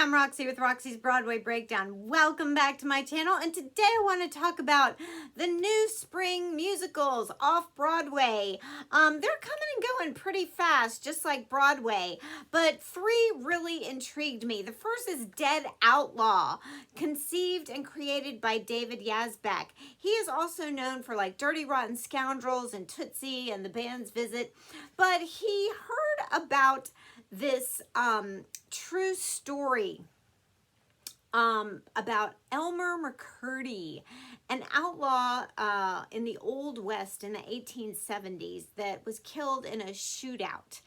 I'm Roxy with Roxie's Broadway Breakdown. Welcome back to my channel, and today I want to talk about the new spring musicals off-Broadway. They're coming and going pretty fast, just like Broadway, but three really intrigued me. The first is Dead Outlaw, conceived and created by David Yazbek. He is also known for like Dirty Rotten Scoundrels and Tootsie and The Band's Visit, but he heard about this true story about Elmer McCurdy, an outlaw in the Old West in the 1870s that was killed in a shootout.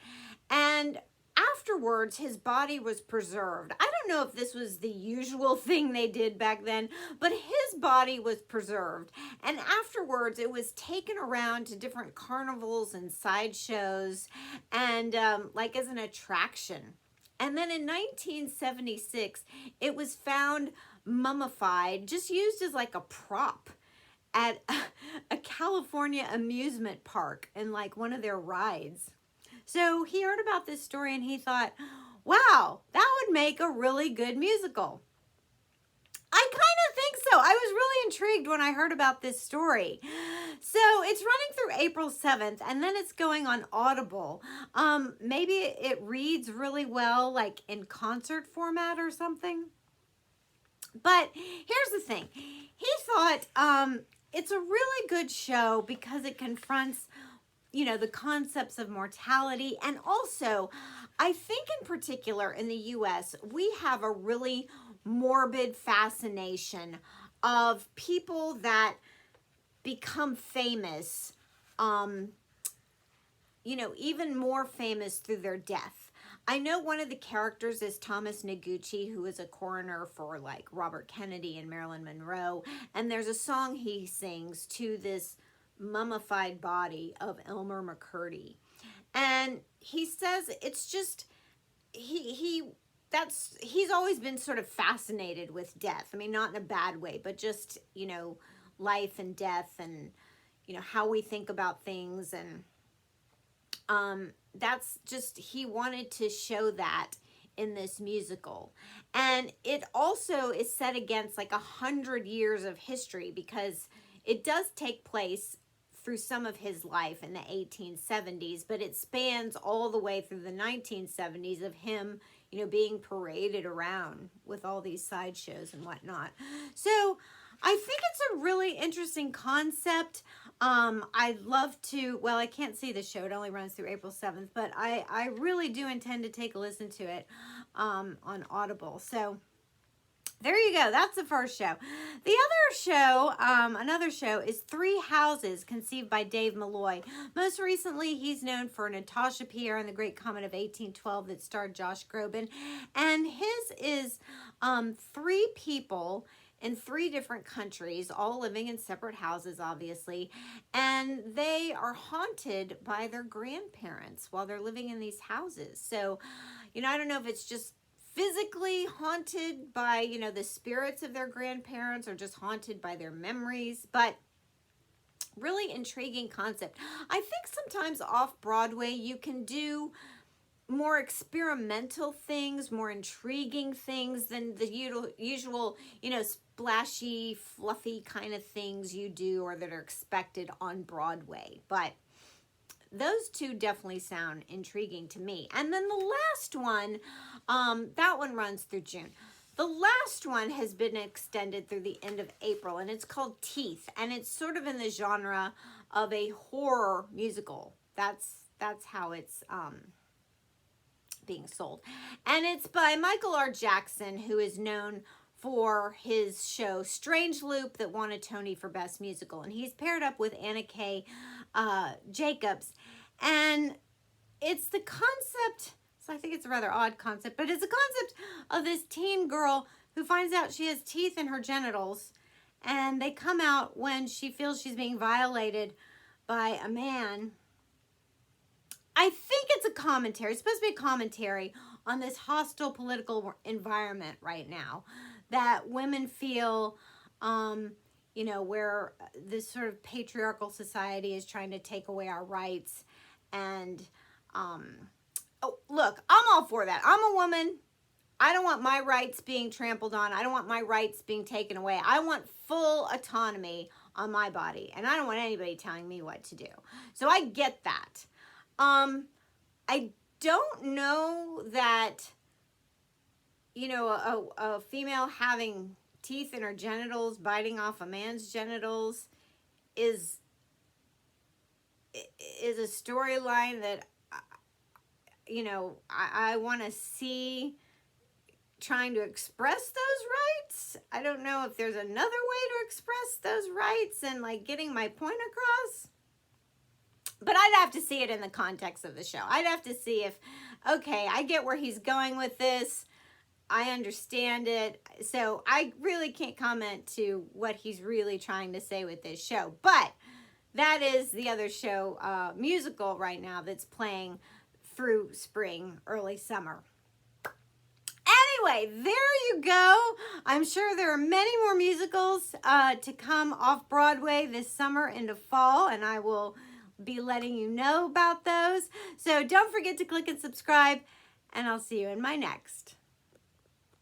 And afterwards, his body was preserved. I don't know if this was the usual thing they did back then, but his body was preserved. And afterwards, it was taken around to different carnivals and sideshows and like as an attraction. And then in 1976, it was found mummified, just used as like a prop at a California amusement park in like one of their rides. So he heard about this story and he thought, wow, that would make a really good musical. I kind of think so. I was really intrigued when I heard about this story. So it's running through April 7th, and then it's going on Audible. Maybe it reads really well, like in concert format or something. But here's the thing. He thought it's a really good show because it confronts, you know, the concepts of mortality. And also, I think in particular in the U.S., we have a really morbid fascination of people that become famous, you know, even more famous through their death. I know one of the characters is Thomas Noguchi, who is a coroner for like Robert Kennedy and Marilyn Monroe. And there's a song he sings to this mummified body of Elmer McCurdy. And he says it's just, he's always been sort of fascinated with death. I mean, not in a bad way, but just, you know, life and death and, you know, how we think about things. And that's just, he wanted to show that in this musical. And it also is set against like 100 years of history because it does take place through some of his life in the 1870s, but it spans all the way through the 1970s of him, you know, being paraded around with all these sideshows and whatnot. So I think it's a really interesting concept. I'd love to, well, I can't see the show. It only runs through April 7th, but I really do intend to take a listen to it on Audible. So there you go. That's the first show. The other show, another show is Three Houses, conceived by Dave Malloy. Most recently, he's known for Natasha Pierre and the Great Comet of 1812 that starred Josh Groban. And his is three people in three different countries, all living in separate houses, obviously. And they are haunted by their grandparents while they're living in these houses. So, you know, I don't know if it's just physically haunted by, you know, the spirits of their grandparents or just haunted by their memories, but really intriguing concept. I think sometimes off-Broadway you can do more experimental things, more intriguing things than the usual, you know, splashy, fluffy kind of things you do or that are expected on Broadway. But those two definitely sound intriguing to me. And then the last one, that one runs through June. The last one has been extended through the end of April, and it's called Teeth, and it's sort of in the genre of a horror musical. That's how it's being sold. And it's by Michael R. Jackson, who is known for his show Strange Loop that won a Tony for Best Musical. And he's paired up with Anna K. Jacobs. And it's the concept, so I think it's a rather odd concept, but it's a concept of this teen girl who finds out she has teeth in her genitals, and they come out when she feels she's being violated by a man. I think it's a commentary. It's supposed to be a commentary on this hostile political environment right now that women feel, you know, where this sort of patriarchal society is trying to take away our rights. And, oh, look, I'm all for that. I'm a woman. I don't want my rights being trampled on. I don't want my rights being taken away. I want full autonomy on my body, and I don't want anybody telling me what to do. So I get that. I don't know that, you know, a female having teeth in her genitals, biting off a man's genitals is a storyline that, you know, I want to see trying to express those rights. I don't know if there's another way to express those rights and like getting my point across. But I'd have to see it in the context of the show. I'd have to see if, okay, I get where he's going with this. I understand it. So I really can't comment to what he's really trying to say with this show. But that is the other show, musical right now that's playing through spring, early summer. Anyway, there you go. I'm sure there are many more musicals to come off Broadway this summer into fall, and I will be letting you know about those. So don't forget to click and subscribe, and I'll see you in my next.